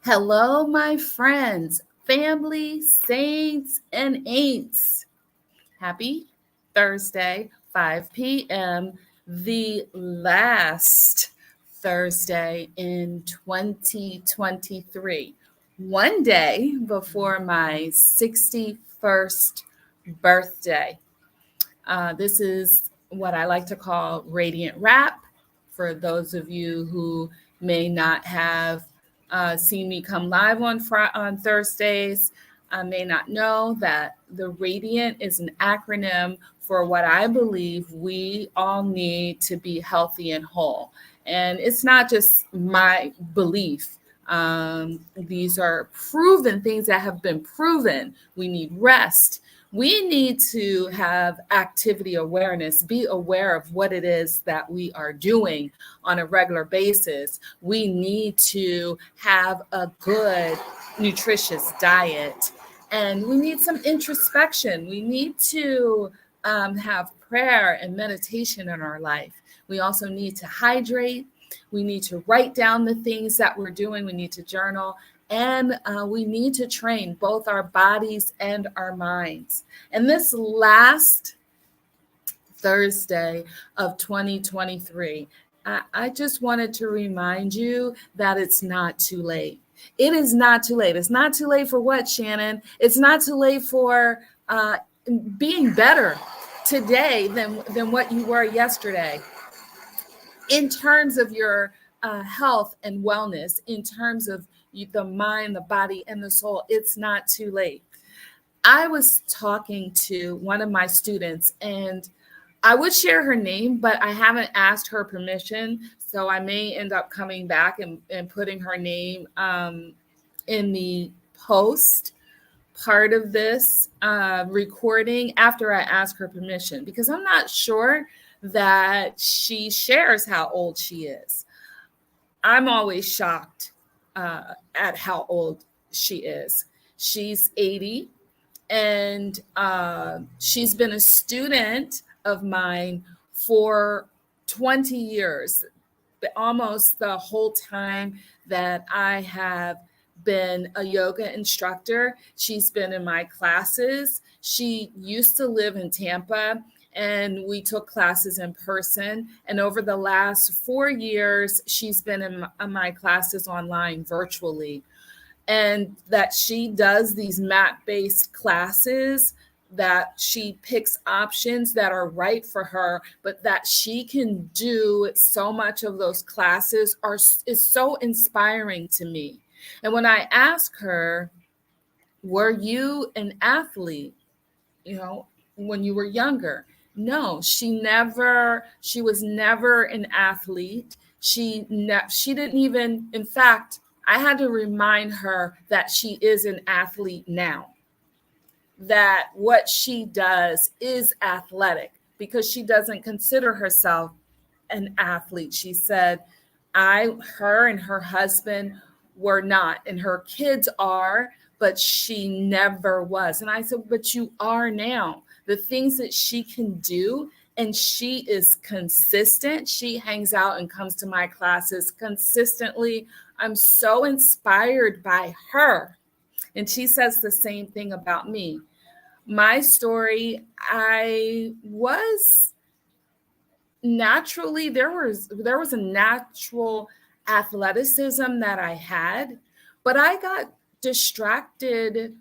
Hello, my friends, family, saints, and ain'ts. Happy Thursday, 5 p.m., the last Thursday in 2023, one day before my 61st birthday. This is what I like to call Radiant Rap. For those of you who may not have seen me come live on Thursdays, I may not know that the Radiant is an acronym for what I believe we all need to be healthy and whole. And it's not just my belief. These are proven things that have been proven. We need rest. We need to have activity awareness, be aware of what it is that we are doing on a regular basis. We need to have a good, nutritious diet. And we need some introspection. We need to have prayer and meditation in our life. We also need to hydrate. We need to write down the things that we're doing. We need to journal. And we need to train both our bodies and our minds. And this last Thursday of 2023, I just wanted to remind you that it's not too late. It is not too late. It's not too late for what, Shannon? It's not too late for being better today than what you were yesterday. In terms of your health and wellness, in terms of the mind, the body, and the soul, it's not too late. I was talking to one of my students, and I would share her name, but I haven't asked her permission. So I may end up coming back and putting her name in the post part of this recording after I ask her permission, because I'm not sure that she shares how old she is. I'm always shocked at how old she is. She's 80, and she's been a student of mine for 20 years, almost the whole time that I have been a yoga instructor. She's been in my classes. She used to live in Tampa, and we took classes in person. And over the last 4 years, she's been in my classes online virtually. And that she does these map-based classes, that she picks options that are right for her, but that she can do so much of those classes is so inspiring to me. And when I ask her, were you an athlete, when you were younger? No, she was never an athlete. She didn't even, in fact, I had to remind her that she is an athlete now, that what she does is athletic, because she doesn't consider herself an athlete. She said, her and her husband were not, and her kids are, but she never was. And I said, but you are now. The things that she can do, and she is consistent. She hangs out and comes to my classes consistently. I'm so inspired by her. And she says the same thing about me. My story, I was naturally, there was a natural athleticism that I had, but I got distracted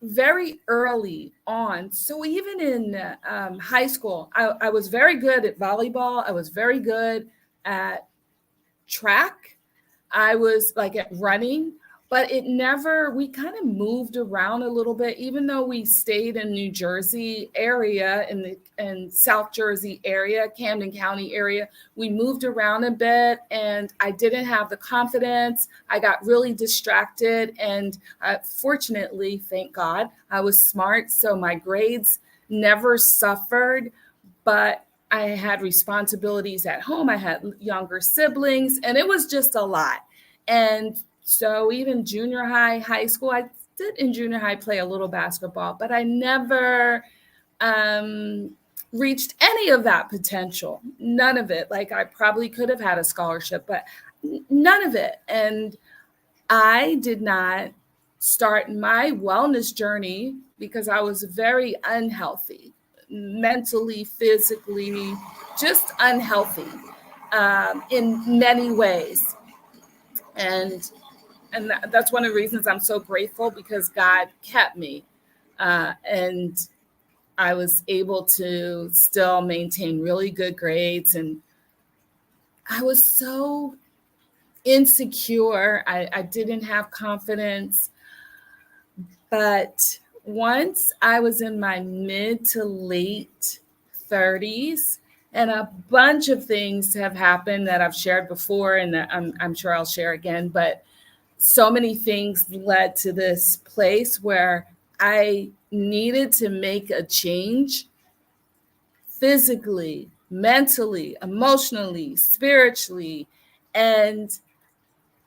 very early on. So even in high school, I was very good at volleyball. I was very good at track. I was like at running, but we kind of moved around a little bit, even though we stayed in New Jersey area, in South Jersey area, Camden County area. We moved around a bit, and I didn't have the confidence. I got really distracted, and fortunately, thank God, I was smart, so my grades never suffered, but I had responsibilities at home. I had younger siblings, and it was just a lot. And so even junior high, high school, I did in junior high play a little basketball, but I never reached any of that potential. None of it. Like, I probably could have had a scholarship, but none of it. And I did not start my wellness journey because I was very unhealthy, mentally, physically, just unhealthy in many ways. And that's one of the reasons I'm so grateful, because God kept me. And I was able to still maintain really good grades. And I was so insecure. I didn't have confidence. But once I was in my mid to late 30s, and a bunch of things have happened that I've shared before, and that I'm sure I'll share again. But so many things led to this place where I needed to make a change physically, mentally, emotionally, spiritually, and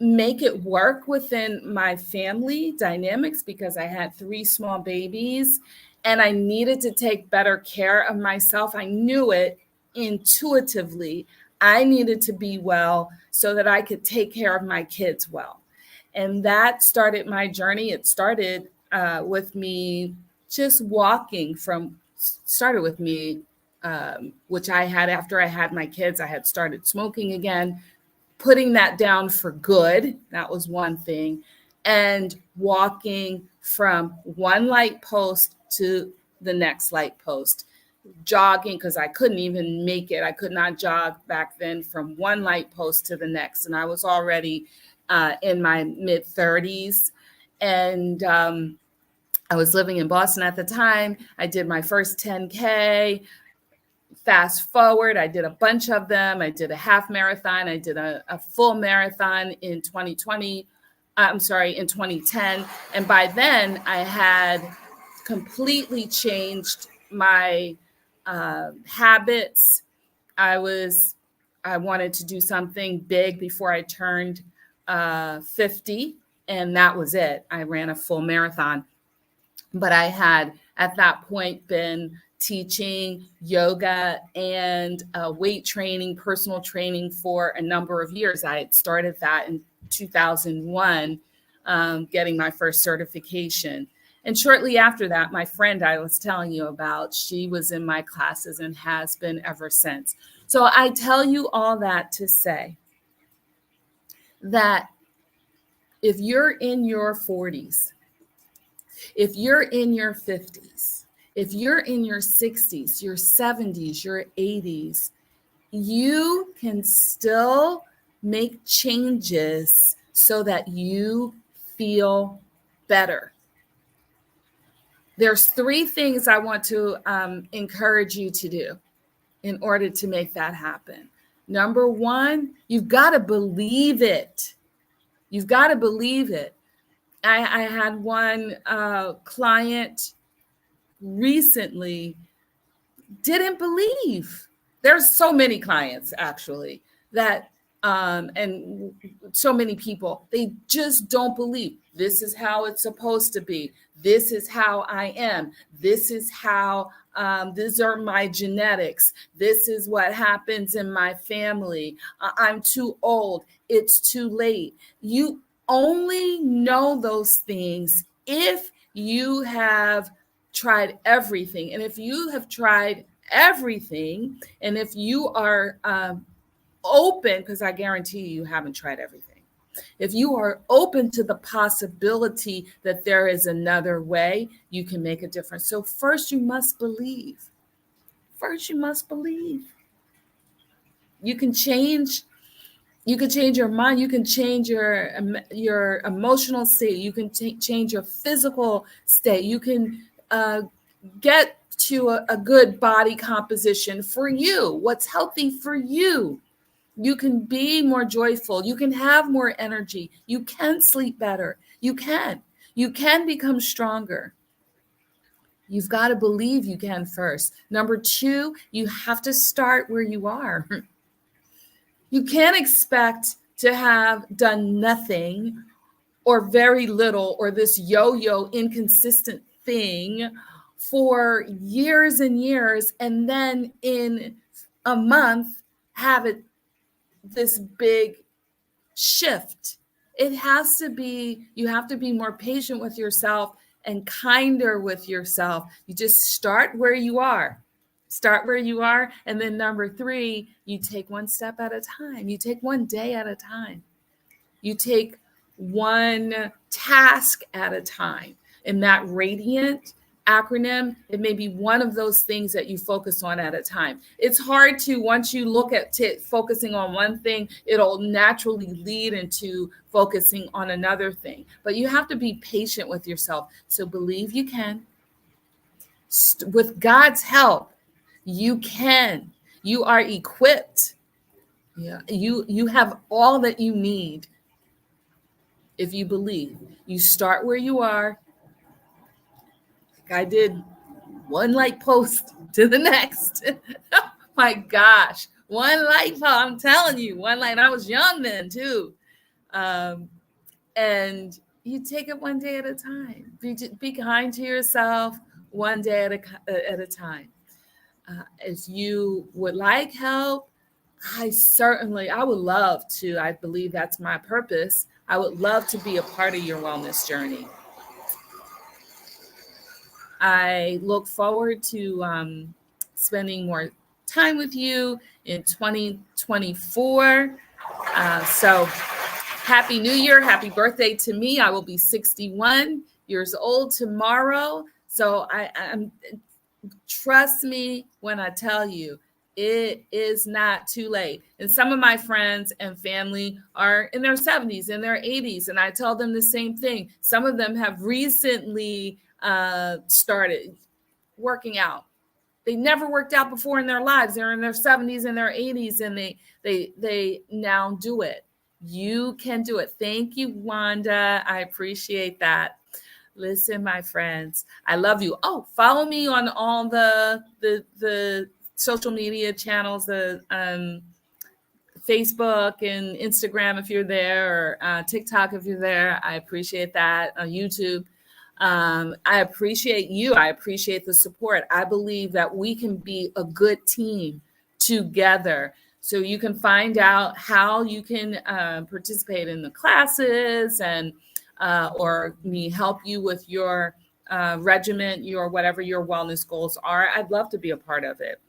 make it work within my family dynamics, because I had three small babies and I needed to take better care of myself. I knew it intuitively. I needed to be well so that I could take care of my kids well. And that started my journey. It started with me just walking from, started with me, which I had after I had my kids. I had started smoking again, putting that down for good. That was one thing. And walking from one light post to the next light post, jogging, because I couldn't even make it. I could not jog back then from one light post to the next. And I was already in my mid 30s. And I was living in Boston at the time. I did my first 10K. Fast forward, I did a bunch of them. I did a half marathon. I did a full marathon in 2020. In 2010. And by then I had completely changed my habits. I wanted to do something big before I turned 50. And that was it. I ran a full marathon. But I had at that point been teaching yoga and weight training, personal training for a number of years. I had started that in 2001, getting my first certification. And shortly after that, my friend I was telling you about, she was in my classes and has been ever since. So I tell you all that to say that if you're in your 40s, if you're in your 50s, if you're in your 60s, your 70s, your 80s, you can still make changes so that you feel better. There's three things I want to encourage you to do in order to make that happen. Number one, you've got to believe it. You've got to believe it. I had one client recently didn't believe. There's so many clients actually that and so many people, they just don't believe this is how it's supposed to be. This is how I am. This is how these are my genetics. This is what happens in my family. I'm too old. It's too late. You only know those things if you have tried everything. And if you have tried everything, and if you are open, because I guarantee you haven't tried everything. If you are open to the possibility that there is another way, you can make a difference. So first you must believe. First you must believe. You can change your mind. You can change your emotional state. You can change your physical state. You can get to a good body composition for you, what's healthy for you. You can be more joyful. You can have more energy. You can sleep better. You can become stronger. You've got to believe you can first. Number two, you have to start where you are. You can't expect to have done nothing or very little or this yo-yo inconsistent thing for years and years, and then in a month have it this big shift. It has to be, you have to be more patient with yourself and kinder with yourself. You just start where you are. Start where you are. And then number three, you take one step at a time. You take one day at a time. You take one task at a time. And that radiant acronym, it may be one of those things that you focus on at a time. It's hard to, once you look at focusing on one thing, it'll naturally lead into focusing on another thing. But you have to be patient with yourself. So believe you can. With God's help, you can. You are equipped. Yeah, you have all that you need. If you believe, you start where you are. Like I did, one like post to the next. My gosh, one light post. I'm telling you, one light. I was young then too. And you take it one day at a time. Be kind to yourself, one day at a time. If you would like help, I would love to. I believe that's my purpose. I would love to be a part of your wellness journey. I look forward to spending more time with you in 2024. So happy New Year. Happy birthday to me. I will be 61 years old tomorrow. So I'm trust me when I tell you, it is not too late. And some of my friends and family are in their 70s, in their 80s, and I tell them the same thing. Some of them have recently started working out. They never worked out before in their lives. They're in their 70s and their 80s, and they now do it. You can do it. Thank you, Wanda. I appreciate that. Listen, my friends, I love you. Oh, follow me on all the social media channels, the Facebook and Instagram if you're there, or TikTok if you're there. I appreciate that. On YouTube. I appreciate you. I appreciate the support. I believe that we can be a good team together. So you can find out how you can participate in the classes and or me help you with your regimen, your whatever your wellness goals are. I'd love to be a part of it.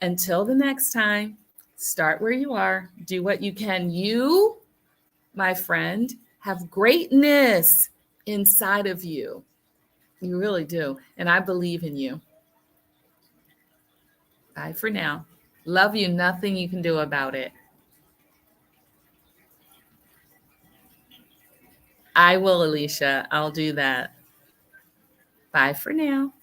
Until the next time, start where you are, do what you can. You, my friend, have greatness inside of you. You really do. And I believe in you. Bye for now. Love you. Nothing you can do about it. I will, Alicia. I'll do that. Bye for now.